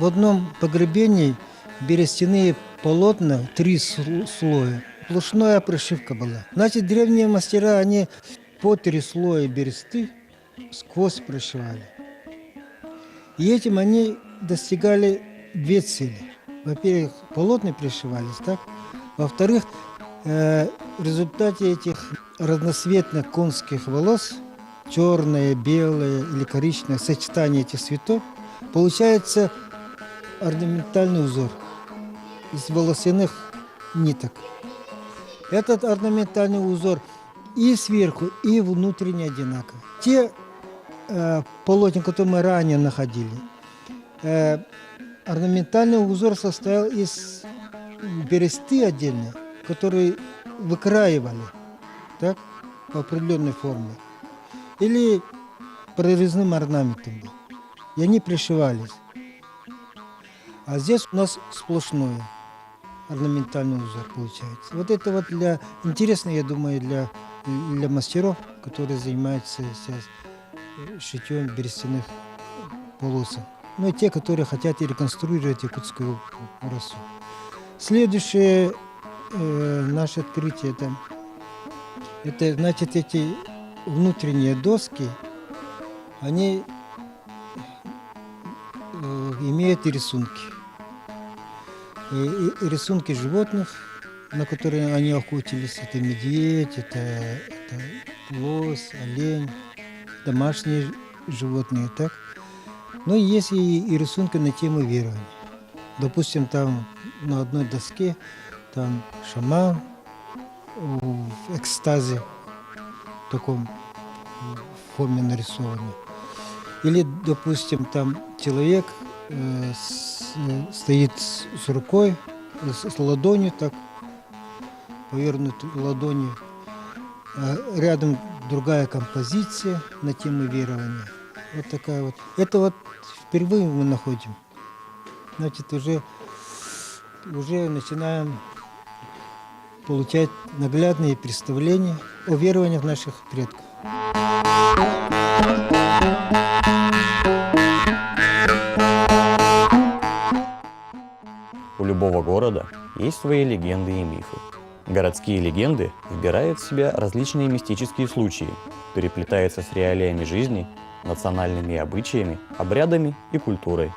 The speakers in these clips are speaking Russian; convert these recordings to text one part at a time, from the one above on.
в одном погребении берестяные полотна, 3 слоя. Сплошная прошивка была. Значит, древние мастера, они по 3 слоя бересты сквозь прошивали. И этим они достигали 2 цели. Во-первых, полотна пришивались, так? Во-вторых, в результате этих разноцветных конских волос, черное, белое или коричневое, сочетание этих цветов, получается орнаментальный узор из волосяных ниток. Этот орнаментальный узор и сверху, и внутренне одинаковый. Те полотна, которые мы ранее находили, орнаментальный узор состоял из бересты отдельной, которые выкраивали, так, по определенной форме, или прорезным орнаментом был. И они пришивались. А здесь у нас сплошной орнаментальный узор получается. Вот это вот интересно, я думаю, для мастеров, которые занимаются сейчас шитьем берестяных полосок. Ну и те, которые хотят реконструировать якутскую расу. Следующее наше открытие это значит эти внутренние доски, они имеют рисунки. И рисунки животных, на которые они охотились. Это медведь, это лось, олень, домашние животные, так? Но есть и рисунки на тему верования. Допустим, там на одной доске там шаман в экстазе, в таком форме нарисованный. Или, допустим, там человек стоит с рукой, с ладонью, так, повернутой ладонью. А рядом другая композиция на тему верования. Вот такая вот. Это вот впервые мы находим. Значит, уже начинаем получать наглядные представления о верованиях наших предков. У любого города есть свои легенды и мифы. Городские легенды вбирают в себя различные мистические случаи, переплетаются с реалиями жизни, национальными обычаями, обрядами и культурой.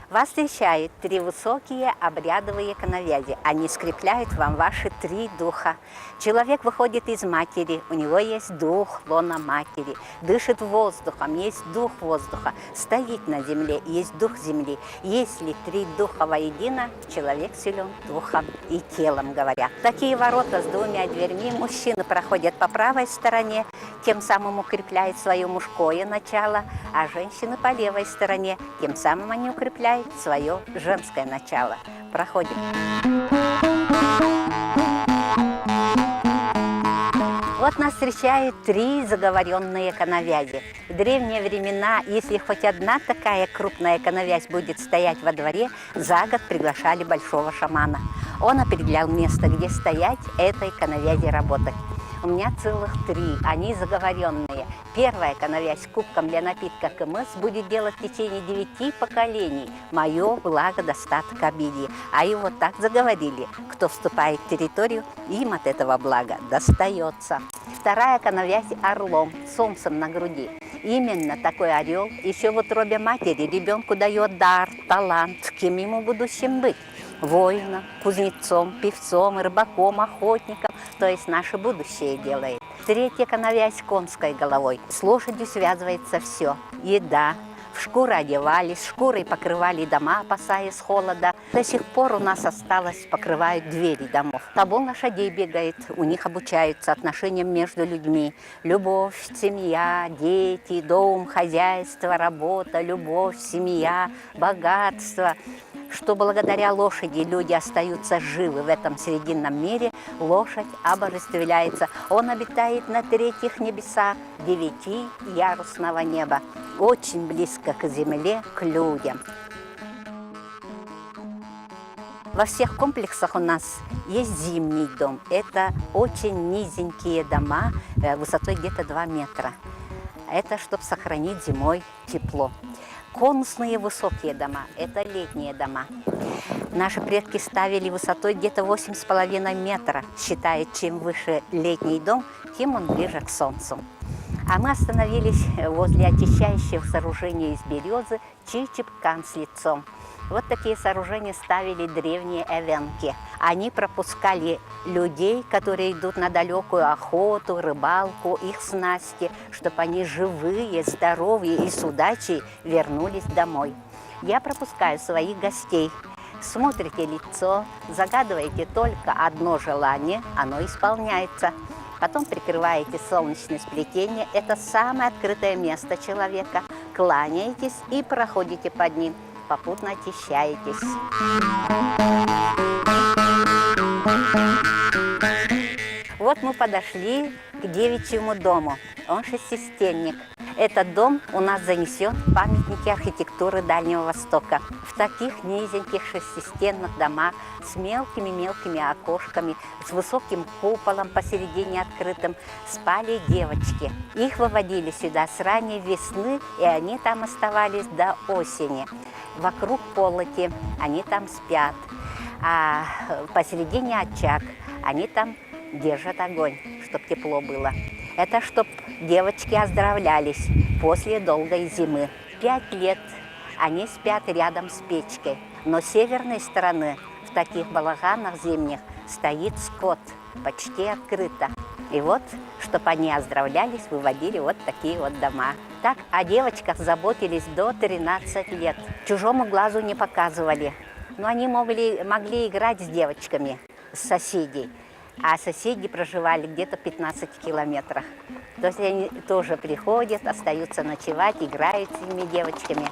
Вас встречают 3 высокие обрядовые коновязи. Они скрепляют вам ваши 3 духа. Человек выходит из матери, у него есть дух лона матери, дышит воздухом, есть дух воздуха, стоит на земле, есть дух земли. Если 3 духа воедино, человек силен духом и телом, говорят. Такие ворота с 2 дверьми мужчины проходят по правой стороне, тем самым укрепляют свое мужское начало, а женщины по левой стороне, тем самым они укрепляют свое женское начало. Проходим. Вот нас встречают 3 заговоренные коновязи. В древние времена, если хоть одна такая крупная коновязь будет стоять во дворе, за год приглашали большого шамана. Он определял место, где стоять этой коновязи работать. У меня целых 3, они заговоренные. Первая коновязь кубком для напитка КМС будет делать в течение 9 поколений. Мое благо, достаток, обилие. А его так заговорили. Кто вступает в территорию, им от этого блага достается. Вторая коновязь орлом, солнцем на груди. Именно такой орел еще в утробе матери ребенку дает дар, талант, кем ему в будущем быть. Воином, кузнецом, певцом, рыбаком, охотником, то есть наше будущее делает. Третья коновязь конской головой. С лошадью связывается все. Еда. В шкуры одевались, шкурой покрывали дома, опасаясь холода. До сих пор у нас осталось, покрывают двери домов. Табун лошадей бегает, у них обучаются отношениям между людьми. Любовь, семья, дети, дом, хозяйство, работа, любовь, семья, богатство. Что благодаря лошади люди остаются живы в этом срединном мире, лошадь обожествляется. Он обитает на 3-х небесах 9-ярусного неба, очень близко к земле, к людям. Во всех комплексах у нас есть зимний дом. Это очень низенькие дома высотой где-то 2 метра. Это чтобы сохранить зимой тепло. конусные высокие дома – это летние дома. Наши предки ставили высотой где-то 8,5 метра, считая, чем выше летний дом, тем он ближе к солнцу. А мы остановились возле очищающего сооружения из березы Чичипкан с лицом. Вот такие сооружения ставили древние эвенки. Они пропускали людей, которые идут на далекую охоту, рыбалку, их снасти, чтобы они живые, здоровые и с удачей вернулись домой. Я пропускаю своих гостей. Смотрите лицо, загадываете только одно желание, оно исполняется. Потом прикрываете солнечное сплетение, это самое открытое место человека. Кланяетесь и проходите под ним, попутно очищаетесь. Вот мы подошли к девичьему дому, он шестистенник. Этот дом у нас занесен в памятники архитектуры Дальнего Востока. В таких низеньких шестистенных домах с мелкими-мелкими окошками, с высоким куполом посередине открытым спали девочки. Их выводили сюда с ранней весны, и они там оставались до осени. Вокруг полоти, они там спят, а посередине очаг, они там держат огонь, чтобы тепло было. Это чтоб девочки оздоровлялись после долгой зимы. 5 лет они спят рядом с печкой, но с северной стороны в таких балаганах зимних стоит скот, почти открыто. И вот, чтобы они оздоровлялись, выводили вот такие вот дома. Так о девочках заботились до 13 лет. Чужому глазу не показывали, но они могли играть с девочками, с соседей. А соседи проживали где-то в 15 километрах. То есть они тоже приходят, остаются ночевать, играют с этими девочками.